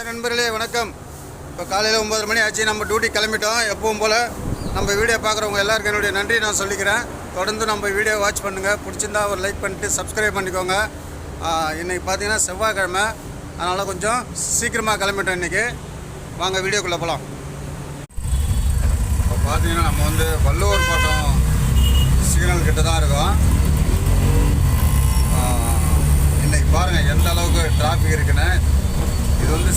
Hi நண்பர்களே, வணக்கம். இப்போ காலையில் 9 மணி ஆச்சு. நம்ம டியூட்டி கிளம்பிட்டோம். எப்பவும் போல் நம்ம வீடியோ பார்க்குறவங்க எல்லாருக்கும் என்னுடைய நன்றி நான் சொல்லிக்கிறேன். தொடர்ந்து நம்ம வீடியோ வாட்ச் பண்ணுங்கள். பிடிச்சிருந்தா ஒரு லைக் பண்ணிட்டு சப்ஸ்கிரைப் பண்ணிக்கோங்க. இன்றைக்கி பார்த்தீங்கன்னா செவ்வாய்க்கிழமை, அதனால் கொஞ்சம் சீக்கிரமாக கிளம்பிட்டோம் இன்றைக்கி. வாங்க வீடியோக்குள்ளே போகலாம். இப்போ பார்த்தீங்கன்னா நம்ம வள்ளுவர் கோட்டம் சிக்னல் கிட்ட தான் இருக்கோம். இன்றைக்கி பாருங்கள் எந்த அளவுக்கு டிராஃபிக் இருக்குன்னு. இது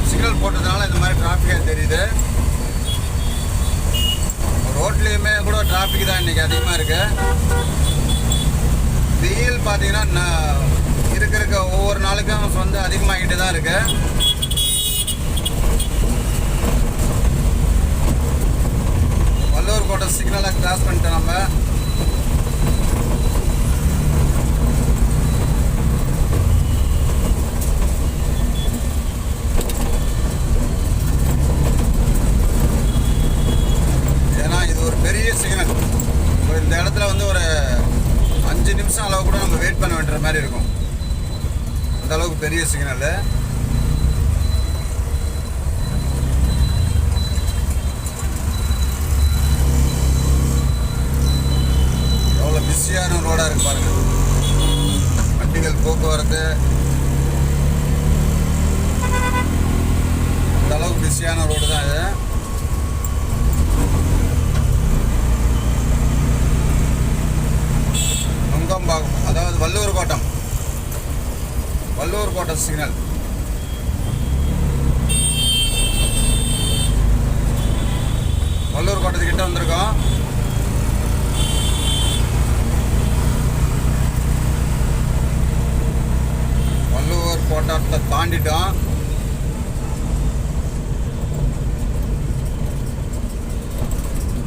சிக்னல் போட்டதுனால இந்த மாதிரி டிராஃபிக்காக தெரியுது. ரோட்லேயுமே கூட டிராஃபிக் தான் இன்றைக்கி அதிகமாக இருக்குது. வெயில் பார்த்தீங்கன்னா இருக்க ஒவ்வொரு நாளுக்கும் அதிகமாகிட்டு தான் இருக்குது. வள்ளுவர் கோட்டை சிக்னலை கிராஸ் பண்ணிட்டோம் நம்ம. பெரிய சிக்னல். இந்த இடத்துல ஒரு 5 நிமிஷம் அளவு கூட நம்ம வெயிட் பண்ண வேண்டிய மாதிரி இருக்கும். அந்த அளவுக்கு பெரிய சிக்னல். எவ்வளோ பிஸியான ரோடாக இருக்கு பாருங்க. வண்டிகள் போக்குவரத்து அந்த அளவுக்கு பிஸியான ரோடு தான் இது. அதாவது வள்ளுவர் கோட்டம் சிக்னல். வள்ளுவர் கோட்டத்துக்கிட்ட வந்திருக்கோம். வள்ளுவர் கோட்டத்தை தாண்டிட்டோம்.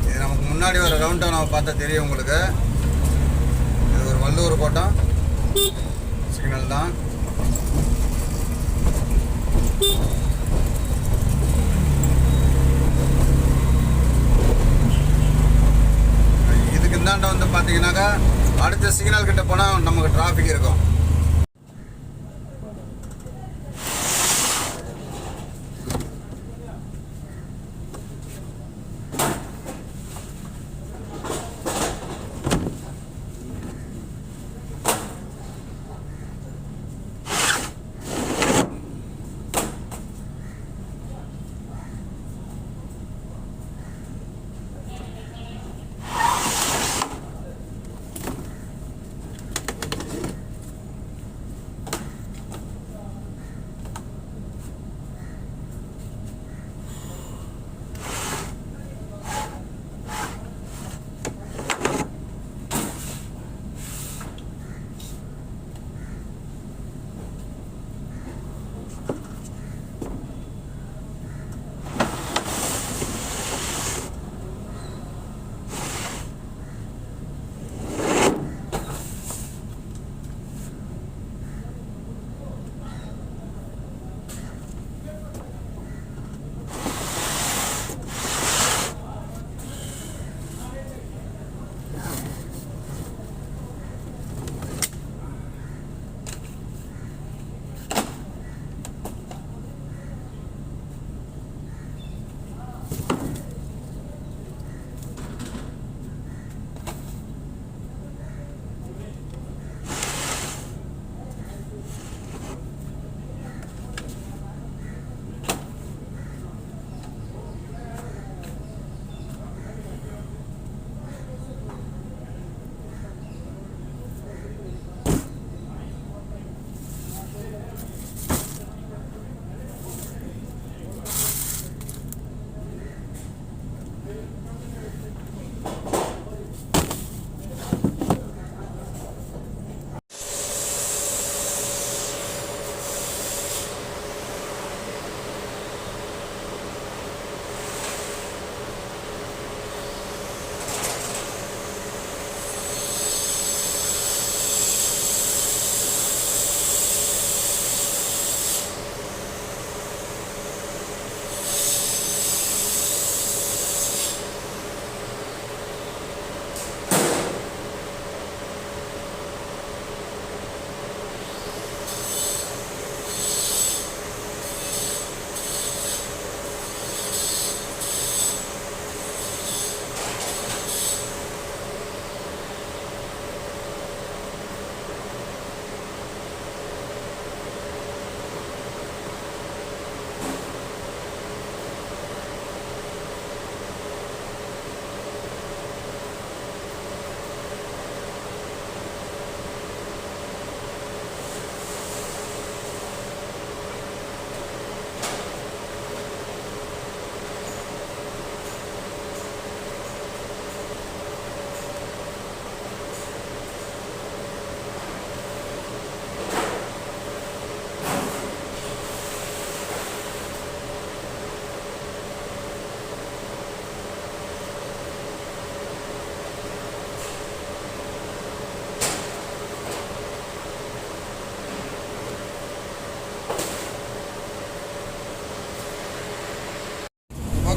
இது நமக்கு முன்னாடி ஒரு ரவுண்ட் நம்ம பார்த்தா தெரியும் உங்களுக்கு. வள்ளுவர் கோட்டம் சிக்னல் தான். இதுக்கு இந்தாண்ட பார்த்தீங்கன்னாக்கா அடுத்த சிக்னல் கிட்ட போனால் நமக்கு டிராஃபிக் இருக்கும்.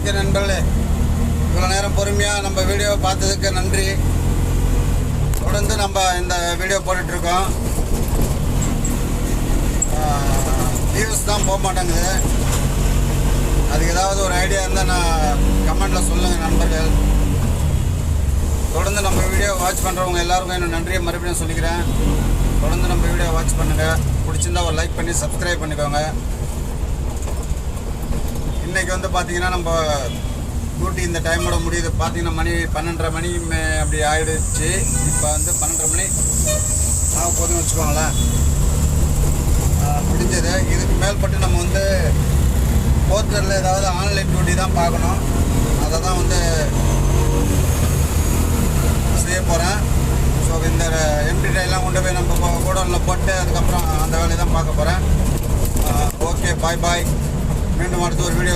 ஓகே நண்பர்களே, இவ்வளோ நேரம் பொறுமையாக நம்ம வீடியோவை பார்த்ததுக்கு நன்றி. தொடர்ந்து நம்ம இந்த வீடியோ போட்டுட்ருக்கோம். வியூஸ் தான் போக மாட்டேங்குது. அதுக்கு ஏதாவது ஒரு ஐடியா இருந்தால் நான் கமெண்டில் சொல்லுங்கள் நண்பர்கள். தொடர்ந்து நம்ம வீடியோ வாட்ச் பண்ணுறவங்க எல்லாருக்கும் இன்னும் நன்றியை மறுபடியும் சொல்லிக்கிறேன். தொடர்ந்து நம்ம வீடியோ வாட்ச் பண்ணுங்கள். பிடிச்சிருந்தா ஒரு லைக் பண்ணி சப்ஸ்கிரைப் பண்ணிக்கோங்க. இன்றைக்கி வந்து பார்த்திங்கன்னா நம்ம டியூட்டி இந்த டைமோட முடியுது. பார்த்திங்கன்னா மணி 12:30 மணி அப்படி ஆகிடுச்சு. இப்போ வந்து 12:30 மணி ஆக போதுன்னு வச்சுக்கோங்களேன். முடிஞ்சது. இதுக்கு மேல்பட்டு நம்ம வந்து போர்ட்டரில் ஏதாவது ஆன்லைன் டியூட்டி தான் பார்க்கணும். அதை தான் வந்து செய்ய போகிறேன். ஸோ இந்த எம்டி டைலாம் கொண்டு போய் நம்ம கோடவுனில் போட்டு அதுக்கப்புறம் அந்த வேலையை தான் பார்க்க போகிறேன். ஓகே, பாய். மீண்டும் அடுத்து ஒரு வீடியோ